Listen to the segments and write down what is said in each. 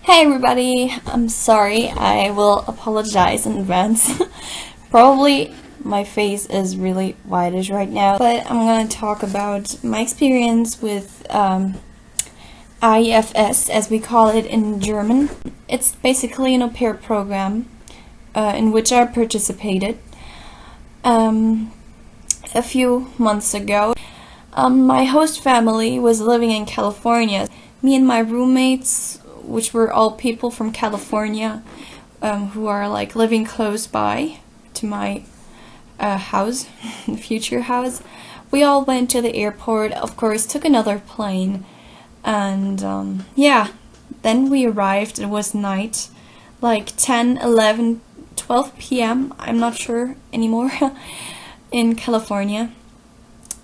Hey everybody, I'm sorry, I will apologize in advance. Probably my face is really whitish right now, but I'm gonna talk about my experience with IFS, as we call it in German. It's basically an au pair program in which I participated a few months ago. My host family was living in California. Me and my roommates, which were all people from California, who are like living close by to my house, future house. We all went to the airport, of course, took another plane, and yeah, then we arrived. It was night, like 10, 11, 12 p.m., I'm not sure anymore, in California.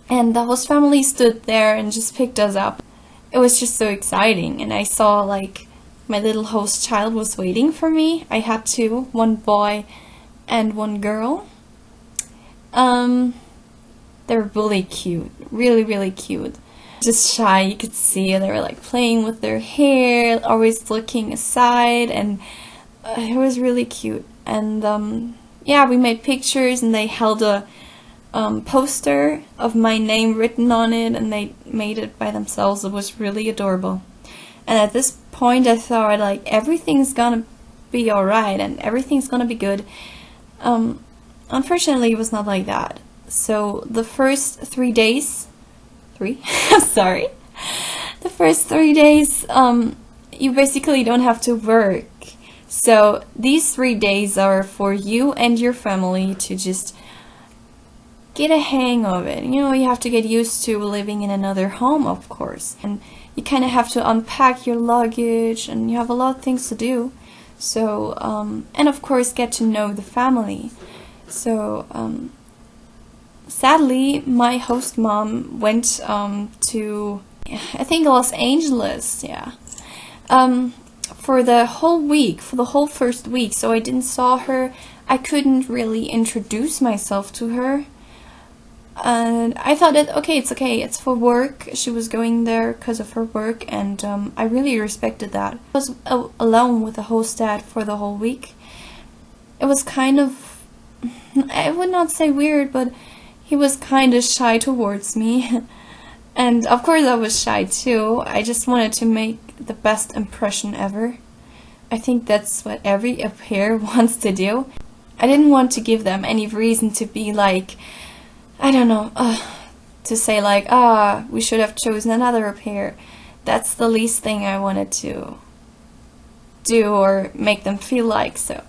And the host family stood there and just picked us up. It was just so exciting, and I saw like my little host child was waiting for me. I had two, one boy and one girl. They're really cute, really cute. Just shy, you could see they were like playing with their hair, always looking aside, and it was really cute. And yeah, we made pictures, and they held a poster of my name written on it, and they made it by themselves. It was really adorable. And at this point I thought like everything's gonna be alright and everything's gonna be good. Unfortunately it was not like that. So the first 3 days, sorry, the first 3 days you basically don't have to work. So these 3 days are for you and your family to just get a hang of it. You know, you have to get used to living in another home, of course, and you kind of have to unpack your luggage, and you have a lot of things to do. So and of course get to know the family. So sadly my host mom went to, I think, Los Angeles, yeah, for the whole week, for the whole first week. So I didn't saw her. I couldn't really introduce myself to her. And I thought that, okay, it's for work. She was going there because of her work, and I really respected that. I was alone with the host dad for the whole week. It was kind of, I would not say weird, but he was kind of shy towards me. And of course I was shy too. I just wanted to make the best impression ever. I think that's what every au pair wants to do. I didn't want to give them any reason to be like, I don't know, to say like, we should have chosen another au pair. That's the least thing I wanted to do or make them feel like. So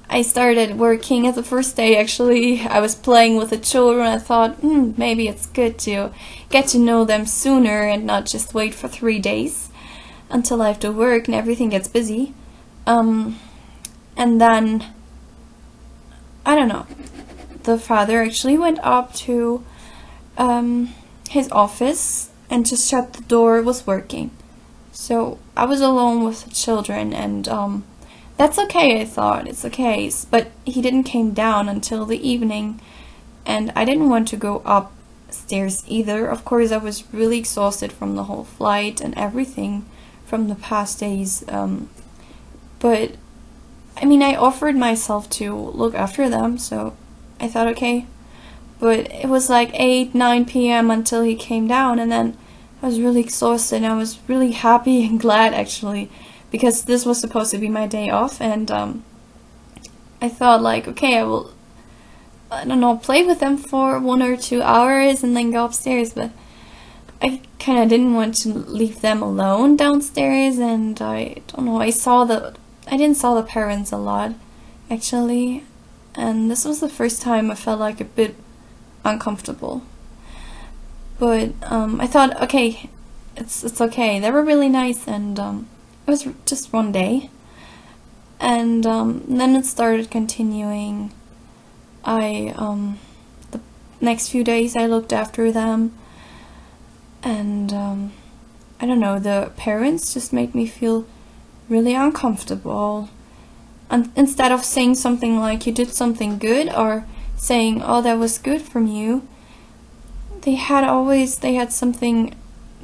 I started working at the first day. Actually, I was playing with the children. I thought, maybe it's good to get to know them sooner and not just wait for 3 days until I have to work and everything gets busy. And then, I don't know, the father actually went up to his office and just shut the door. It was working. So I was alone with the children, and that's okay, I thought. It's okay. But he didn't came down until the evening, and I didn't want to go upstairs either. Of course, I was really exhausted from the whole flight and everything from the past days. But I mean, I offered myself to look after them, so I thought, okay. But it was like 8, 9 p.m. until he came down, and then I was really exhausted, and I was really happy and glad, actually, because this was supposed to be my day off. And I thought like, okay, I will, I don't know, play with them for 1 or 2 hours and then go upstairs. But I kind of didn't want to leave them alone downstairs, and I don't know, I didn't saw the parents a lot, actually. And this was the first time I felt like a bit uncomfortable. But I thought, okay, it's okay. They were really nice, and it was just 1 day. And then it started continuing. The next few days I looked after them, and I don't know, the parents just made me feel really uncomfortable. And instead of saying something like, you did something good, or saying, oh, that was good from you, they had something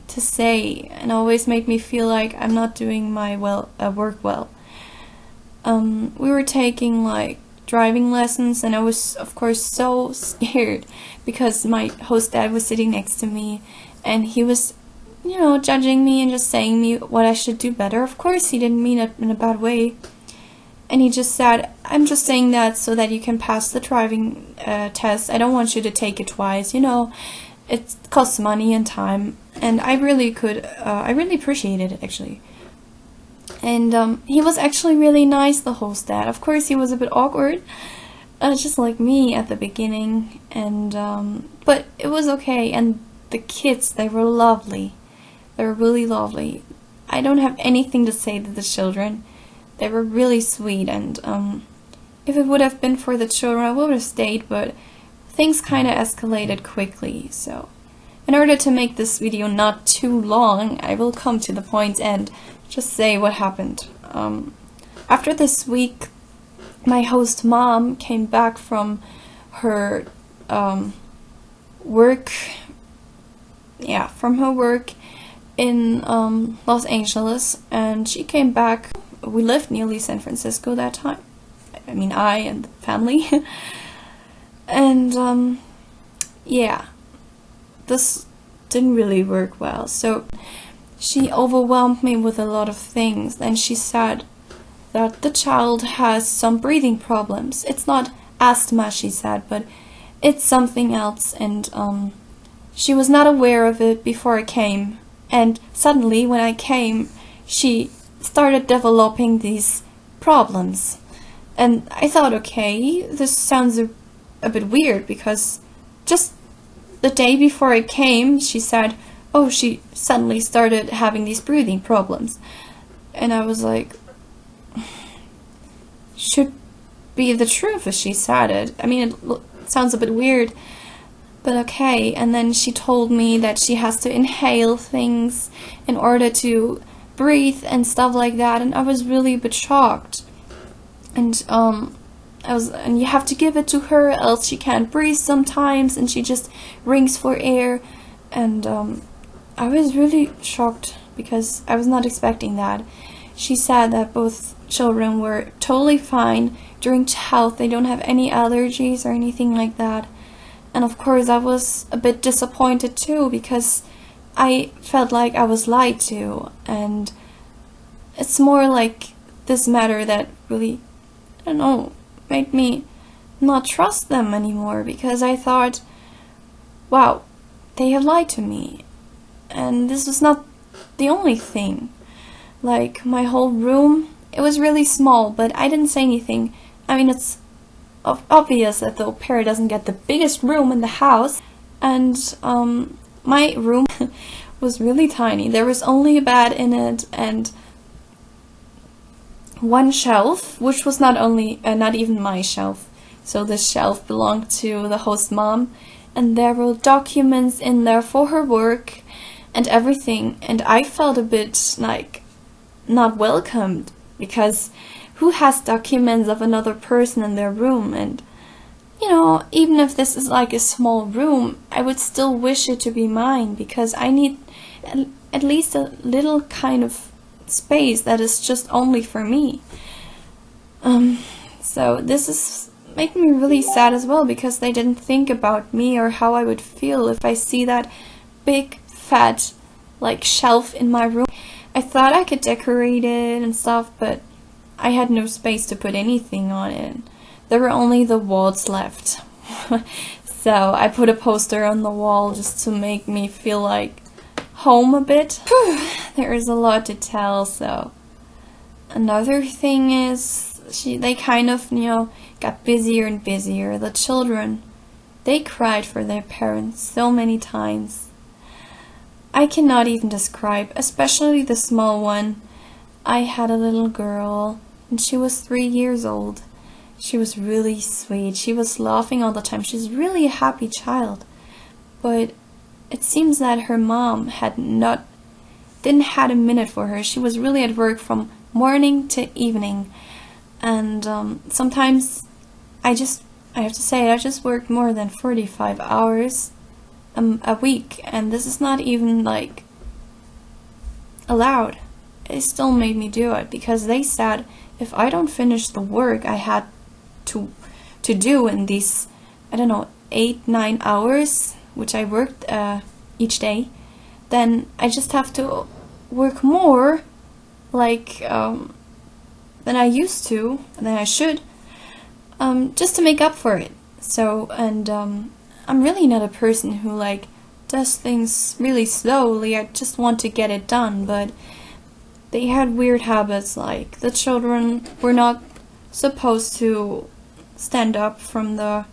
to say, and always made me feel like I'm not doing my work well. We were taking like driving lessons, and I was of course so scared because my host dad was sitting next to me, and he was, judging me and just saying me what I should do better. Of course, he didn't mean it in a bad way. And he just said, I'm just saying that so that you can pass the driving test. I don't want you to take it twice. It costs money and time. And I really appreciated it, actually. And he was actually really nice, the host dad. Of course, he was a bit awkward, just like me at the beginning. And but it was okay. And the kids, they were lovely. They were really lovely. I don't have anything to say to the children. They were really sweet, and if it would have been for the children, I would have stayed, but things kind of escalated quickly. So in order to make this video not too long, I will come to the point and just say what happened. After this week, my host mom came back from her work in Los Angeles, and she came back. We lived nearly San Francisco that time. I and the family. And this didn't really work well. So she overwhelmed me with a lot of things, and she said that the child has some breathing problems. It's not asthma, she said, but it's something else, and she was not aware of it before I came. And suddenly, when I came, she started developing these problems. And I thought, okay, this sounds a bit weird, because just the day before I came, she said, oh, she suddenly started having these breathing problems. And I was like, should be the truth if she said it. It sounds a bit weird, but okay. And then she told me that she has to inhale things in order to breathe and stuff like that, and I was really a bit shocked. And and you have to give it to her, else she can't breathe sometimes, and she just rings for air. And I was really shocked because I was not expecting that. She said that both children were totally fine during health. They don't have any allergies or anything like that. And of course I was a bit disappointed too, because I felt like I was lied to, and it's more like this matter that really, made me not trust them anymore, because I thought, wow, they have lied to me. And this was not the only thing. Like, my whole room, it was really small, but I didn't say anything. It's obvious that the au pair doesn't get the biggest room in the house, and my room was really tiny. There was only a bed in it and one shelf, which was not even my shelf. So this shelf belonged to the host mom, and there were documents in there for her work and everything. And I felt a bit like not welcomed, because who has documents of another person in their room? And even if this is like a small room, I would still wish it to be mine, because I need at least a little kind of space that is just only for me. So this is making me really sad as well, because they didn't think about me or how I would feel if I see that big fat shelf in my room. I thought I could decorate it and stuff, but I had no space to put anything on it. There were only the walls left. So I put a poster on the wall just to make me feel like home a bit. There is a lot to tell. So another thing is, they kind of, got busier and busier. The children, they cried for their parents so many times. I cannot even describe, especially the small one. I had a little girl, and she was 3 years old. She was really sweet. She was laughing all the time. She's really a happy child. But it seems that her mom didn't had a minute for her. She was really at work from morning to evening. And sometimes I have to say, I just worked more than 45 hours a week, and this is not even allowed. It still made me do it because they said if I don't finish the work I had to do in these, I don't know, 8-9 hours which I worked each day, then I just have to work more like than I used to, than I should, just to make up for it. So, and I'm really not a person who like does things really slowly. I just want to get it done, but they had weird habits, like the children were not supposed to stand up from the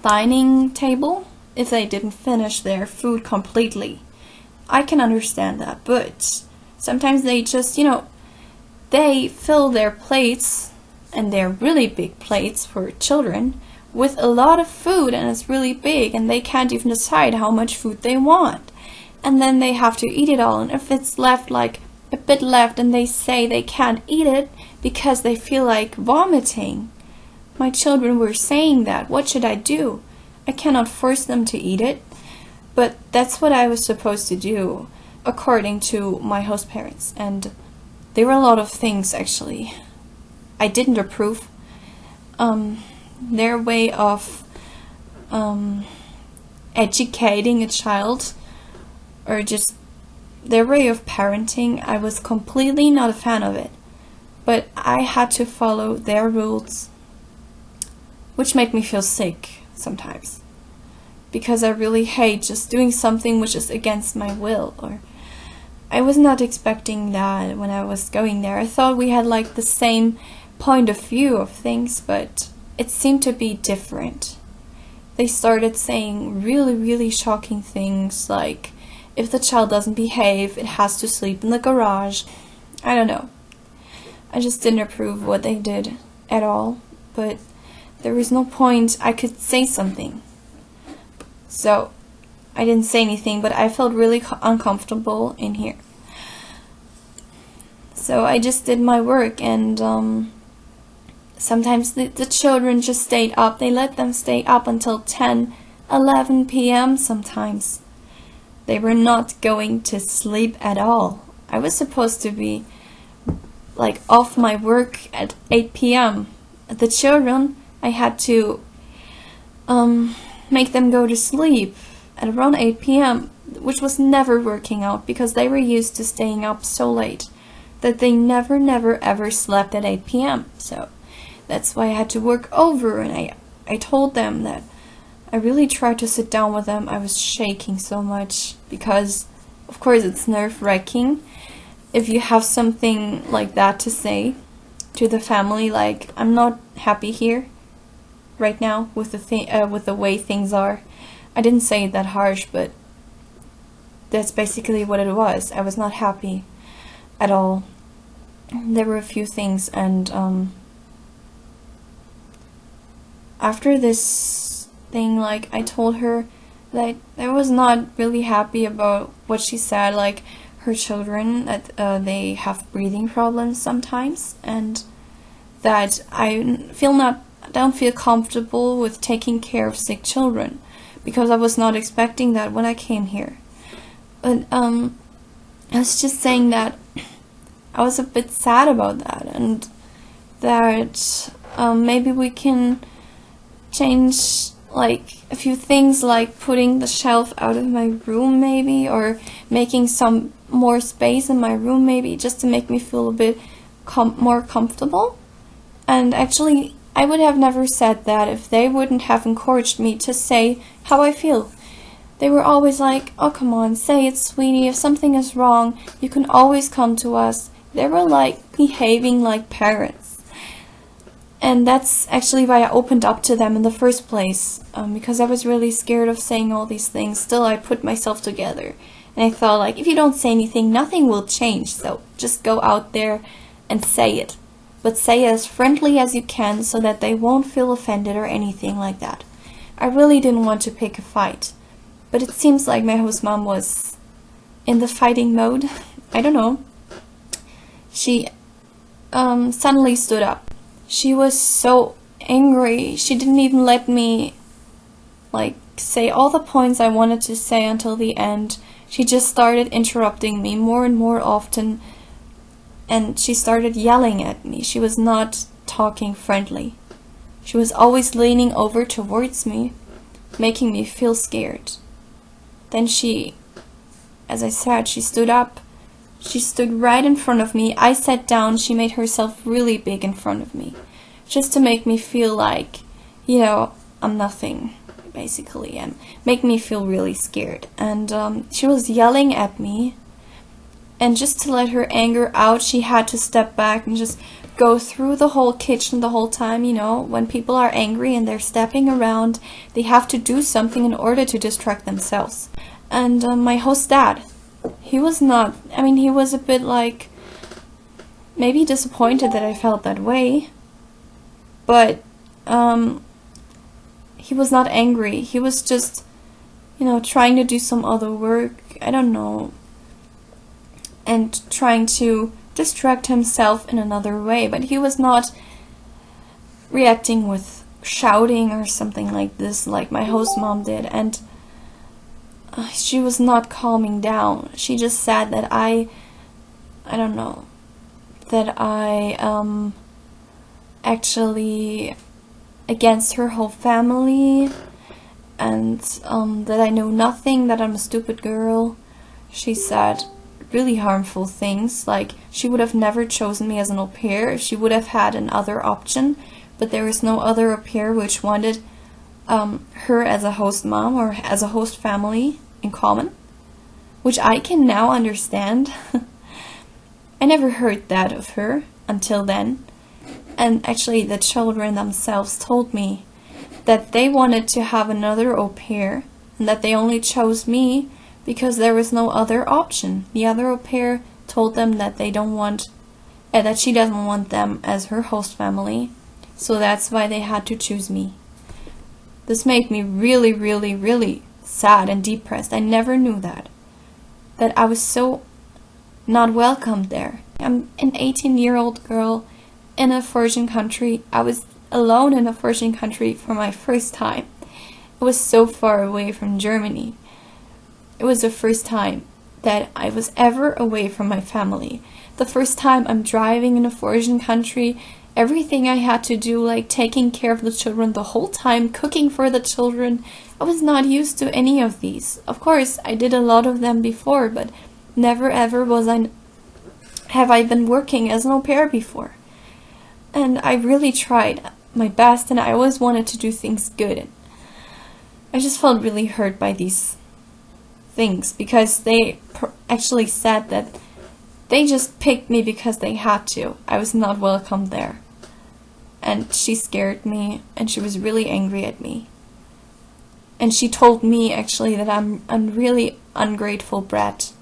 dining table if they didn't finish their food completely. I can understand that, but sometimes they just, they fill their plates, and they're really big plates for children, with a lot of food, and it's really big, and they can't even decide how much food they want. And then they have to eat it all, and if it's left, like a bit left, and they say they can't eat it because they feel like vomiting. My children were saying that. What should I do? I cannot force them to eat it, but that's what I was supposed to do, according to my host parents. And there were a lot of things, actually, I didn't approve. Their way of educating a child, or just their way of parenting, I was completely not a fan of it. But I had to follow their rules, which made me feel sick sometimes, because I really hate just doing something which is against my will. Or I was not expecting that when I was going there. I thought we had like the same point of view of things, but it seemed to be different. They started saying really, really shocking things, like if the child doesn't behave, it has to sleep in the garage. I don't know. I just didn't approve what they did at all, but there was no point I could say something. So I didn't say anything, but I felt really uncomfortable in here. So I just did my work, and sometimes the children just stayed up. They let them stay up until 10, 11 p.m. sometimes. They were not going to sleep at all. I was supposed to be like off my work at 8 p.m. The children, I had to make them go to sleep at around 8 p.m., which was never working out because they were used to staying up so late that they never, never, ever slept at 8 p.m. So that's why I had to work over, and I told them that I really tried to sit down with them. I was shaking so much because, of course, it's nerve-wracking if you have something like that to say to the family, like, I'm not happy here right now with the way things are. I didn't say it that harsh, but that's basically what it was. I was not happy at all. There were a few things, and after this thing, like, I told her that I was not really happy about what she said, like her children, that they have breathing problems sometimes, and that I don't feel comfortable with taking care of sick children, because I was not expecting that when I came here. But I was just saying that I was a bit sad about that, and that maybe we can change like a few things, like putting the shelf out of my room maybe, or making some more space in my room maybe, just to make me feel a bit more comfortable. And actually, I would have never said that if they wouldn't have encouraged me to say how I feel. They were always like, oh, come on, say it, sweetie. If something is wrong, you can always come to us. They were like behaving like parents. And that's actually why I opened up to them in the first place, because I was really scared of saying all these things. Still, I put myself together, and I thought, like, if you don't say anything, nothing will change, so just go out there and say it. But say it as friendly as you can so that they won't feel offended or anything like that. I really didn't want to pick a fight, but it seems like my host mom was in the fighting mode. I don't know. She suddenly stood up. She was so angry. She didn't even let me like say all the points I wanted to say until the end. she just started interrupting me more and more often, and she started yelling at me. She was not talking friendly. She was always leaning over towards me, making me feel scared. Then she, as I said, she stood up. She stood right in front of me. I sat down. She made herself really big in front of me, just to make me feel like, I'm nothing, basically, and make me feel really scared. And she was yelling at me, and just to let her anger out, she had to step back and just go through the whole kitchen the whole time. When people are angry and they're stepping around, they have to do something in order to distract themselves. And my host dad, he was not, he was a bit like, maybe disappointed that I felt that way, but he was not angry. He was just, trying to do some other work, I don't know, and trying to distract himself in another way, but he was not reacting with shouting or something like this, like my host mom did. And she was not calming down. She just said that I don't know, that I actually against her whole family, and that I know nothing, that I'm a stupid girl. She said really harmful things, like she would have never chosen me as an au pair if she would have had another option, but there is no other au pair which wanted her as a host mom or as a host family in common, which I can now understand. I never heard that of her until then, and actually the children themselves told me that they wanted to have another au pair and that they only chose me because there was no other option. The other au pair told them that they don't want, that she doesn't want them as her host family, so that's why they had to choose me. This made me really, really, really sad and depressed. I never knew that I was so not welcomed there. I'm an 18-year-old girl in a foreign country. I was alone in a foreign country for my first time. It was so far away from Germany. It was the first time that I was ever away from my family. The first time I'm driving in a foreign country. Everything I had to do, like taking care of the children the whole time, cooking for the children. I was not used to any of these. Of course, I did a lot of them before, but never ever have I been working as an au pair before. And I really tried my best, and I always wanted to do things good. And I just felt really hurt by these things, because they actually said that they just picked me because they had to. I was not welcome there. And she scared me, and she was really angry at me. And she told me actually that I'm a really ungrateful brat,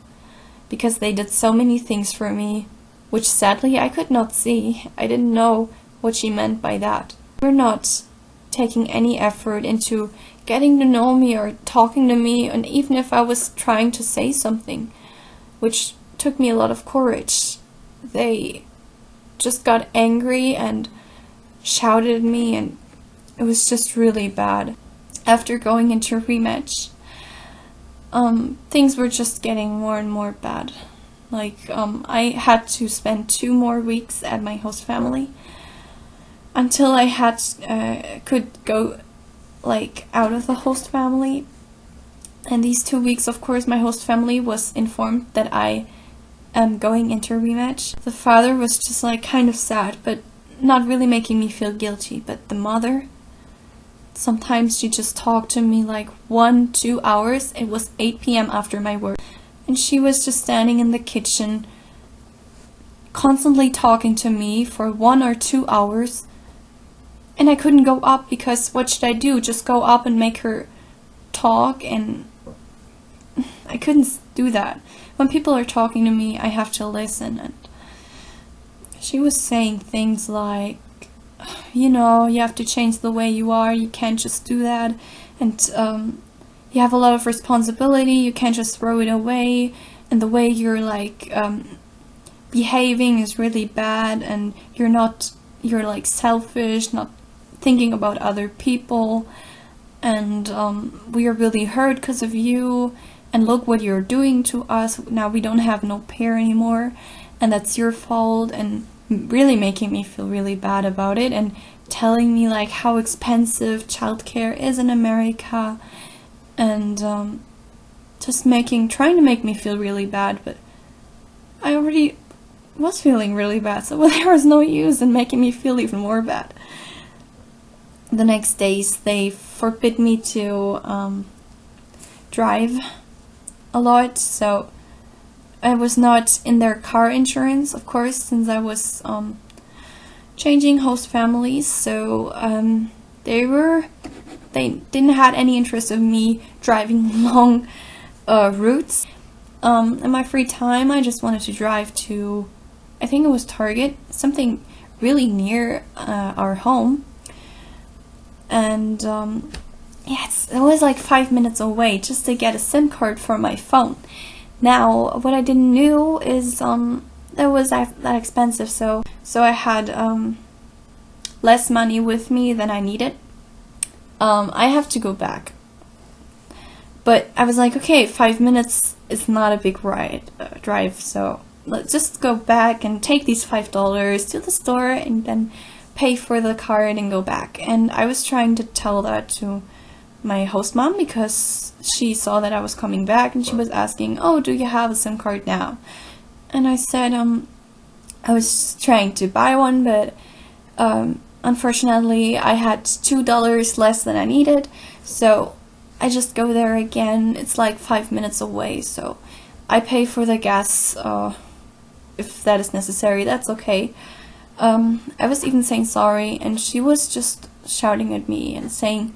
because they did so many things for me, which sadly I could not see. I didn't know what she meant by that. They were not taking any effort into getting to know me or talking to me, and even if I was trying to say something, which took me a lot of courage, they just got angry and shouted at me, and it was just really bad. After going into rematch, things were just getting more and more bad. I had to spend 2 more weeks at my host family until I could go out of the host family. And these 2 weeks, of course, my host family was informed that I am going into rematch. The father was just kind of sad, but not really making me feel guilty. But the mother, sometimes she just talked to me 1-2 hours. It was 8 p.m. after my work, and she was just standing in the kitchen constantly talking to me for 1 or 2 hours. And I couldn't go up, because what should I do? Just go up and make her talk? And I couldn't do that. When people are talking to me, I have to listen. And she was saying things like, you have to change the way you are. You can't just do that. And you have a lot of responsibility. You can't just throw it away. And the way you're behaving is really bad. And you're selfish, not thinking about other people, and we are really hurt because of you, and look what you're doing to us. Now we don't have no pair anymore, and that's your fault, and really making me feel really bad about it, and telling me like how expensive childcare is in America, and just trying to make me feel really bad. But I already was feeling really bad, so there was no use in making me feel even more bad. The next days they forbid me to drive a lot, so I was not in their car insurance, of course, since I was changing host families. So they didn't have any interest of me driving long routes. In my free time, I just wanted to drive to, I think it was Target, something really near our home. And it was like 5 minutes away just to get a SIM card for my phone. Now, what I didn't know is it was that expensive, so I had less money with me than I needed. I have to go back. But I was like, okay, 5 minutes is not a big drive, so let's just go back and take these $5 to the store and then pay for the card and go back. And I was trying to tell that to my host mom because she saw that I was coming back, and she was asking, oh, do you have a SIM card now? And I said I was trying to buy one, but unfortunately I had $2 less than I needed, so I just go there again. It's like 5 minutes away, so I pay for the gas if that is necessary. That's okay. I was even saying sorry, and she was just shouting at me and saying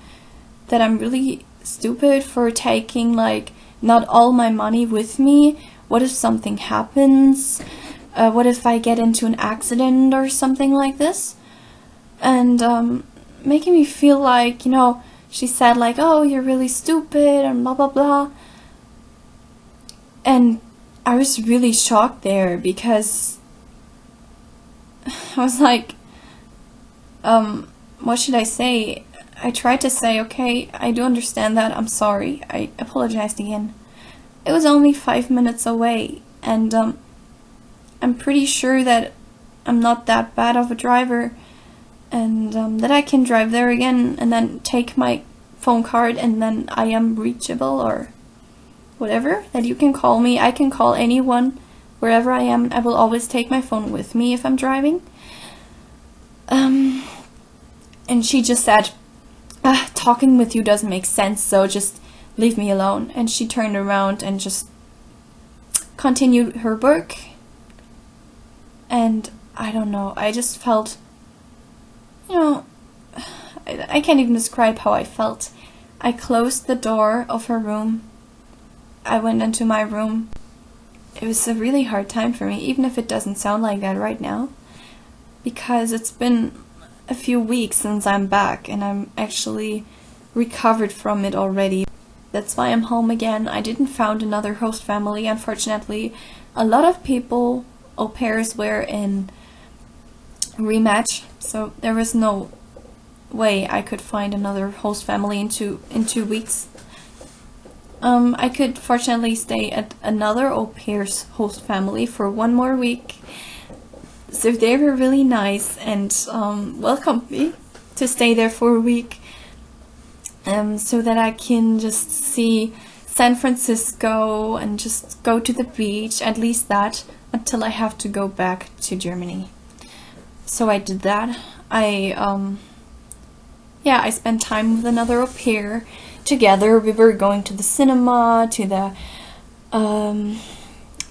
that I'm really stupid for taking like not all my money with me. What if something happens? What if I get into an accident or something like this? And making me feel like, she said like, oh, you're really stupid and blah blah blah. And I was really shocked there because I was like, what should I say? I tried to say, okay, I do understand that, I'm sorry. I apologized again. It was only 5 minutes away, and I'm pretty sure that I'm not that bad of a driver, and that I can drive there again and then take my phone card, and then I am reachable or whatever, that you can call me. I can call anyone wherever I am. I will always take my phone with me if I'm driving. And she just said, talking with you doesn't make sense, so just leave me alone. And she turned around and just continued her work. And I don't know, I just felt, I can't even describe how I felt. I closed the door of her room. I went into my room. It was a really hard time for me, even if it doesn't sound like that right now, because it's been a few weeks since I'm back and I'm actually recovered from it already. That's why I'm home again. I didn't found another host family, unfortunately. A lot of people, au pairs, were in rematch, so there was no way I could find another host family in 2 weeks. I could fortunately stay at another au pair's host family for 1 more week. So they were really nice and welcomed me to stay there for a week, so that I can just see San Francisco and just go to the beach, at least that, until I have to go back to Germany. So I did that. I spent time with another au pair. Together we were going to the cinema, to the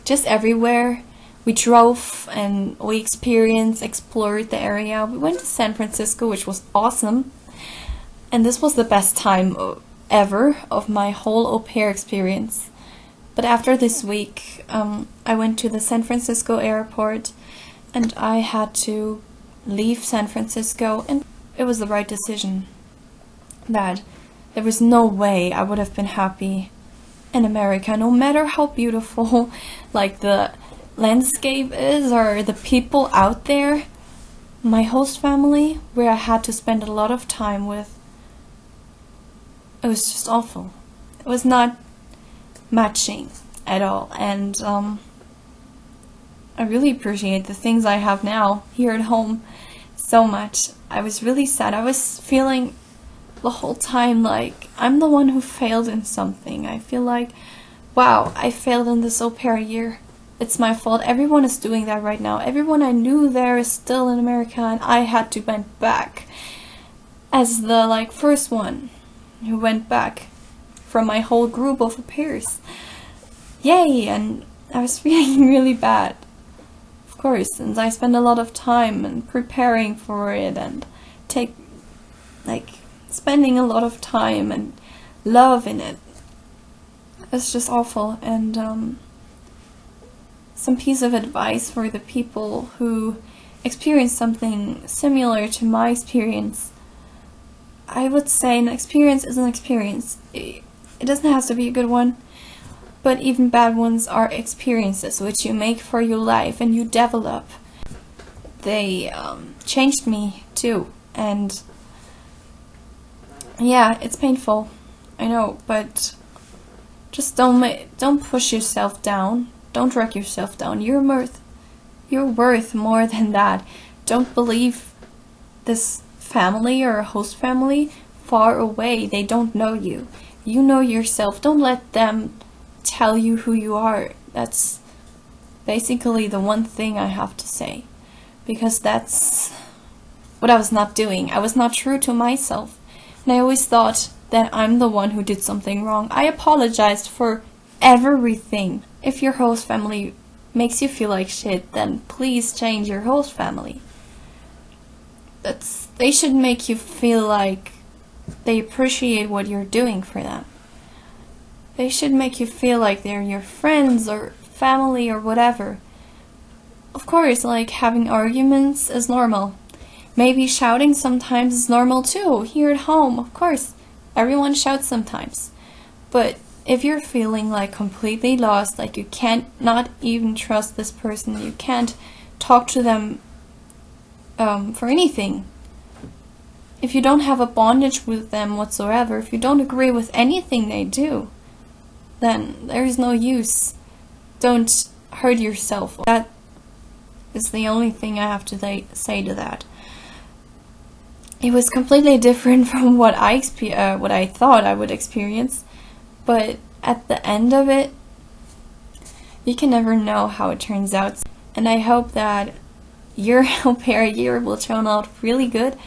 just everywhere. We drove and we explored the area. We went to San Francisco, which was awesome, and this was the best time ever of my whole au pair experience. But after this week, I went to the San Francisco airport and I had to leave San Francisco, and it was the right decision. That there was no way I would have been happy in America, no matter how beautiful like the landscape is or the people out there. My host family, where I had to spend a lot of time with, it was just awful. It was not matching at all. And I really appreciate the things I have now here at home so much. I was really sad. I was feeling the whole time like I'm the one who failed in something. I feel like, wow, I failed in this au pair year. It's my fault. Everyone is doing that right now. Everyone I knew there is still in America, and I had to went back as the first one who went back from my whole group of au pairs. Yay! And I was feeling really bad, of course, and I spent a lot of time and preparing for it, and spending a lot of time and love in it. It's just awful. And some piece of advice for the people who experience something similar to my experience. I would say an experience is an experience. It doesn't have to be a good one, but even bad ones are experiences which you make for your life and you develop. They changed me too, and yeah, it's painful, I know, but just don't push yourself down. Don't drag yourself down. You're worth more than that. Don't believe this family or host family far away. They don't know you. You know yourself. Don't let them tell you who you are. That's basically the one thing I have to say, because that's what I was not doing. I was not true to myself, and I always thought that I'm the one who did something wrong. I apologized for everything. If your host family makes you feel like shit, then please change your host family. They should make you feel like they appreciate what you're doing for them. They should make you feel like they're your friends or family or whatever. Of course, having arguments is normal. Maybe shouting sometimes is normal too. Here at home, of course, everyone shouts sometimes. But if you're feeling completely lost, you can't not even trust this person, you can't talk to them for anything, if you don't have a bondage with them whatsoever, if you don't agree with anything they do, then there is no use. Don't hurt yourself. That is the only thing I have to say to that. It was completely different from what I thought I would experience, but at the end of it, you can never know how it turns out. And I hope that your au pair year will turn out really good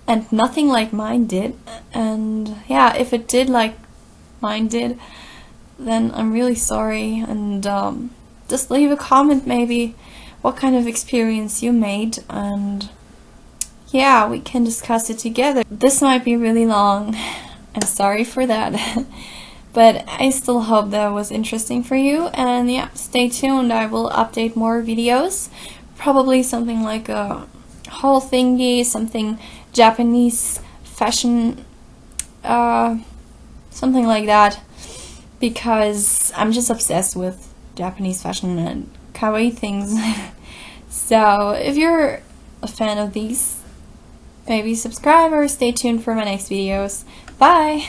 and nothing like mine did. And yeah, if it did like mine did, then I'm really sorry. And just leave a comment maybe what kind of experience you made, and yeah, we can discuss it together. This might be really long. I'm sorry for that. But I still hope that was interesting for you, and yeah, stay tuned. I will update more videos, probably something like a haul thingy, something Japanese fashion, something like that, because I'm just obsessed with Japanese fashion and kawaii things. So if you're a fan of these, maybe subscribe or stay tuned for my next videos. Bye!